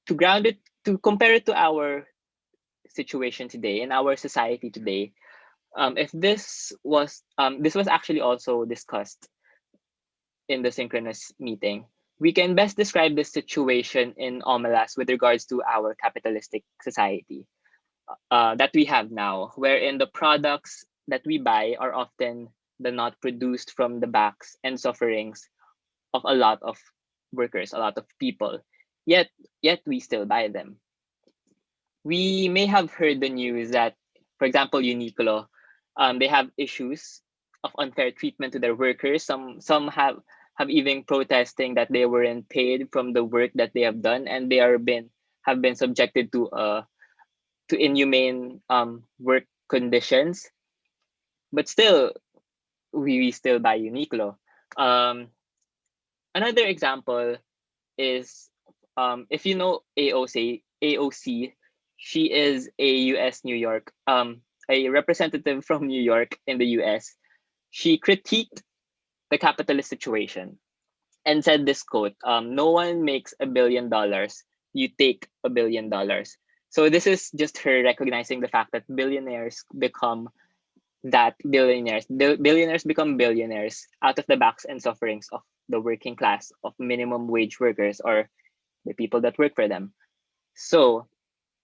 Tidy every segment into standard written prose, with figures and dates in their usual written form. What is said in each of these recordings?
to ground it, to compare it to our situation today in our society today, if this was actually also discussed in the synchronous meeting, we can best describe this situation in Omelas with regards to our capitalistic society that we have now, wherein the products that we buy are often the not produced from the backs and sufferings of a lot of workers, a lot of people. Yet, yet we still buy them. We may have heard the news that, for example, Uniqlo, they have issues of unfair treatment to their workers. Some have even protesting that they weren't paid from the work that they have done, and they are been have been subjected to inhumane work conditions. But still, we still buy Uniqlo. Um, Another example is if you know AOC, she is a US New York, a representative from New York in the US. She critiqued the capitalist situation and said this quote, no one makes $1 billion, you take $1 billion. So this is just her recognizing the fact that billionaires become billionaires become billionaires out of the backs and sufferings of the working class, of minimum wage workers, or the people that work for them. So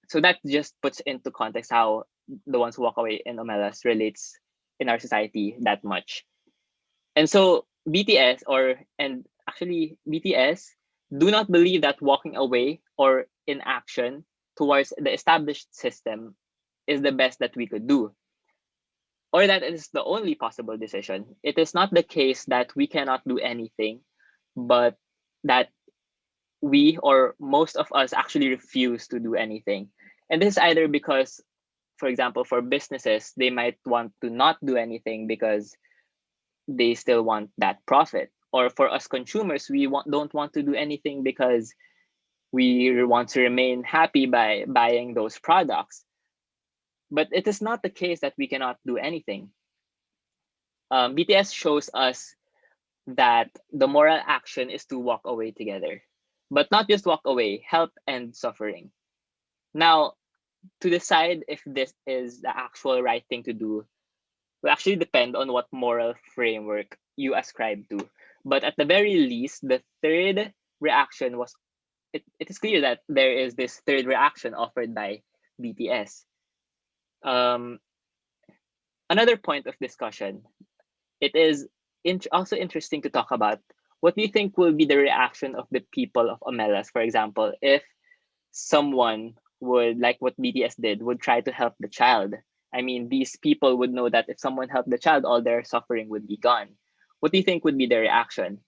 so that just puts into context how the ones who walk away in Omelas relates in our society that much. And so BTS or and actually BTS do not believe that walking away or inaction towards the established system is the best that we could do, or that it is the only possible decision. It is not the case that we cannot do anything, but that we or most of us actually refuse to do anything. And this is either because, for example, for businesses, they might want to not do anything because they still want that profit. Or for us consumers, don't want to do anything because we want to remain happy by buying those products. But it is not the case that we cannot do anything. BTS shows us that the moral action is to walk away together, but not just walk away, help end suffering. Now, to decide if this is the actual right thing to do will actually depend on what moral framework you ascribe to. But at the very least, the third reaction was it is clear that there is this third reaction offered by BTS. Um, Another point of discussion, it is also interesting to talk about what do you think will be the reaction of the people of Omelas, for example, if someone would, like what BTS did, would try to help the child. I mean, these people would know that if someone helped the child, all their suffering would be gone. What do you think would be their reaction?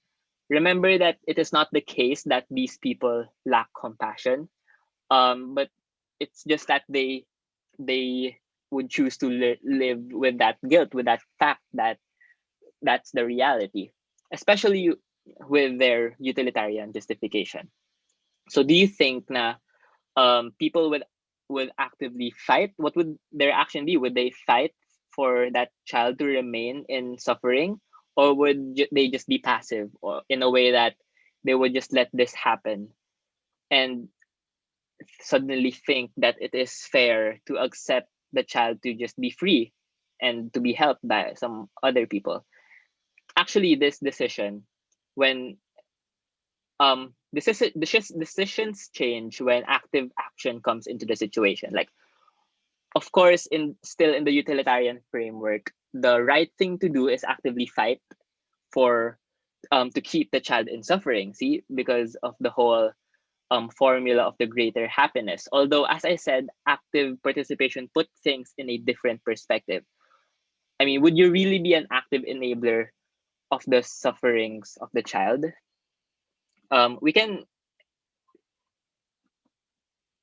Remember that it is not the case that these people lack compassion, but it's just that they would choose to live with that guilt, with that fact that that's the reality, especially with their utilitarian justification. So, do you think na people would actively fight? What would their action be? Would they fight for that child to remain in suffering, or would they just be passive, or in a way that they would just let this happen and suddenly think that it is fair to accept the child to just be free and to be helped by some other people? Actually, this decision, when decisions change when active action comes into the situation. Like, of course, in still in the utilitarian framework, the right thing to do is actively fight for to keep the child in suffering. See, because of the whole formula of the greater happiness. Although, as I said, active participation put things in a different perspective. I mean, would you really be an active enabler of the sufferings of the child? We can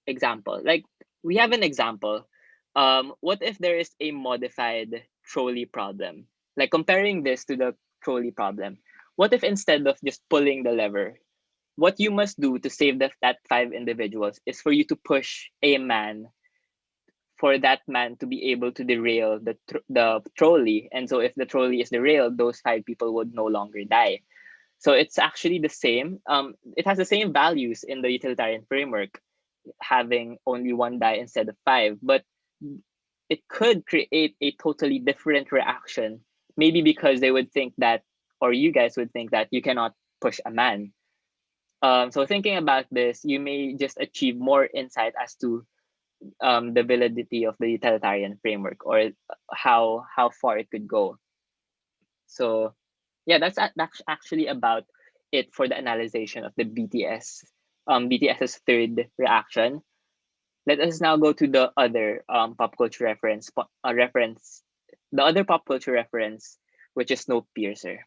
example like we have an example. What if there is a modified trolley problem, like comparing this to the trolley problem? What if instead of just pulling the lever, what you must do to save that five individuals is for you to push a man, for that man to be able to derail the trolley, and so if the trolley is derailed, those five people would no longer die. So it's actually the same. It has the same values in the utilitarian framework. having only one die instead of five, but it could create a totally different reaction. Maybe because they would think that, or you guys would think that you cannot push a man. So thinking about this, you may just achieve more insight as to the validity of the utilitarian framework, or how far it could go. So yeah, that's actually about it for the analysis of the BTS's third reaction. Let us now go to the other pop culture reference, the other pop culture reference, which is Snowpiercer.